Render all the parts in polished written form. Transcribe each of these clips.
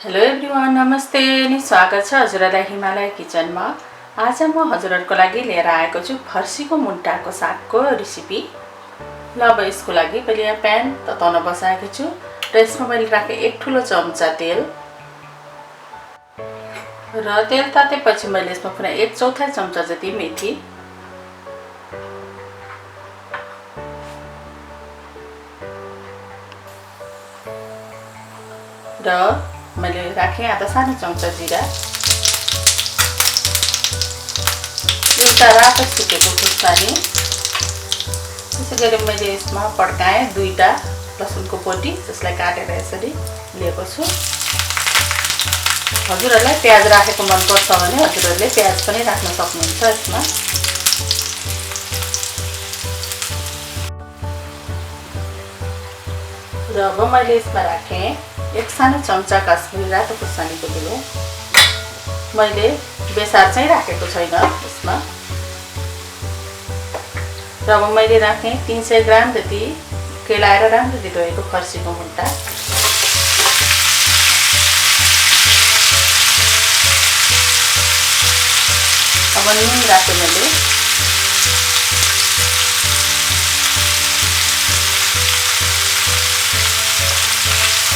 Hello everyone, नमस्ते अनि स्वागत छ हजुरलाई हिमालय किचनमा। आज म हजुरहरुको लागि लिएर आएको छु फर्सीको मुन्टाको सागको रेसिपी। ल अब यसको लागि पहिले यहाँ प्यान तताउन बसाएको छु र यसमा मैले राखे एक ठुलो चम्चा तेल र तेल तातेपछि मैले यसमा पुरा 1/4 चम्चा जति मेथी र मैले राखे आधा सानो चम्चा जीरा, एउटा रातो सुकेको खुर्सानी, त्यसैगरी मैले यसमा पड्काए दुईटा लसुनको पोटी जसलाई काटेर यसरी लिएको छु। हजुरहरुलाई प्याज राखेको मन पर्छ भने हजुरहरुले प्याज पनि राख्न सक्नुहुन्छ यसमा। र अब मैले यसमा राखे एक सानो चम्चा काश्मिरी रातो खुर्सानीको धुलो। मैले बेसार चाहिँ राखेको छैन यसमा। र अब मैले राखे 300 ग्राम जति केलाएर राम्ररी धोएको फर्सीको मुन्टा। अब नुन राखे मैले।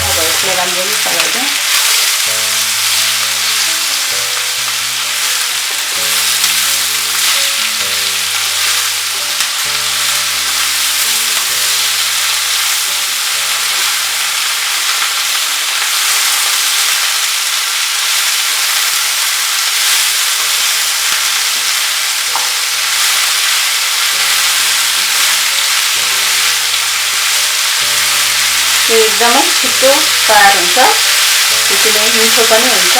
अब यसलाई राम्ररी चलाउँदै एकदमै छिटो तयार हुन्छ, त्यसैले मिठो पनि हुन्छ।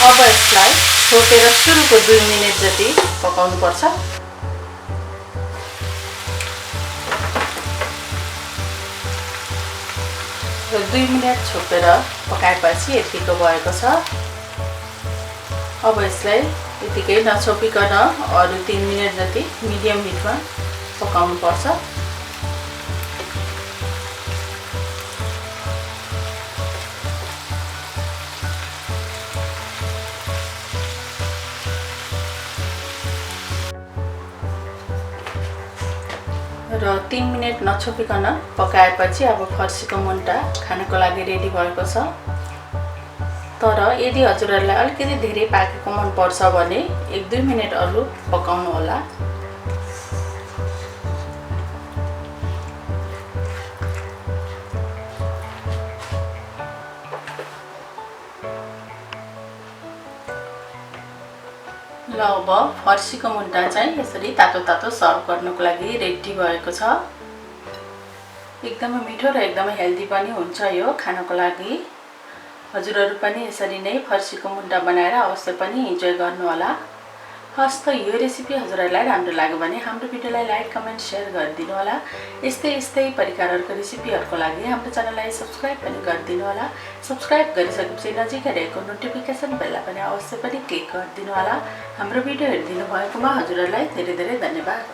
अब यसलाई छोपेर सुरुको 2 मिनेट जति पकाउनु पर्छ। र 2 मिनेट छोपेर पकाएपछि यतिको भएको छ। अब यसलाई यतिकै नछोपिकन अरु 3 मिनेट जति मिडियम हिटमा पकाउनु पर्छ। र 3 मिनेट नछोपिकन पकाएपछि अब फर्सीको मुन्टा खानको लागि रेडी भएको छ। तर यदि हजुरहरुलाई अलिकति धेरै पाकेको मन पर्छ भने 1-2 मिनेट अरु पकाउनु होला। ल अब फर्सीको मुन्टा चाहिँ यसरी तातो तातो सर्भ गर्नको लागि रेडी भएको छ। एकदमै मिठो र एकदमै हेल्दी पनि हुन्छ यो खानको लागि। हजुरहरु पनि यसरी नै फर्सीको मुन्टा बनाएर अवश्य पनि इन्जोय गर्नु होला। हस् त यो रेसिपी हजुरहरुलाई राम्रो लाग्यो भने हाम्रो भिडियोलाई लाइक, कमेन्ट, शेयर गरिदिनु होला। यस्तै परिकारहरुको रेसिपीहरुको लागि हाम्रो च्यानललाई सब्स्क्राइब पनि गरिदिनु होला। सब्स्क्राइब गरिसकेपछि नजिकै रहेको नोटिफिकेसन बेललाई पनि अवश्य पनि क्लिक गरिदिनु होला। हाम्रो भिडियो हेरिदिनु भएकोमा हजुरहरुलाई धेरै धेरै धन्यवाद।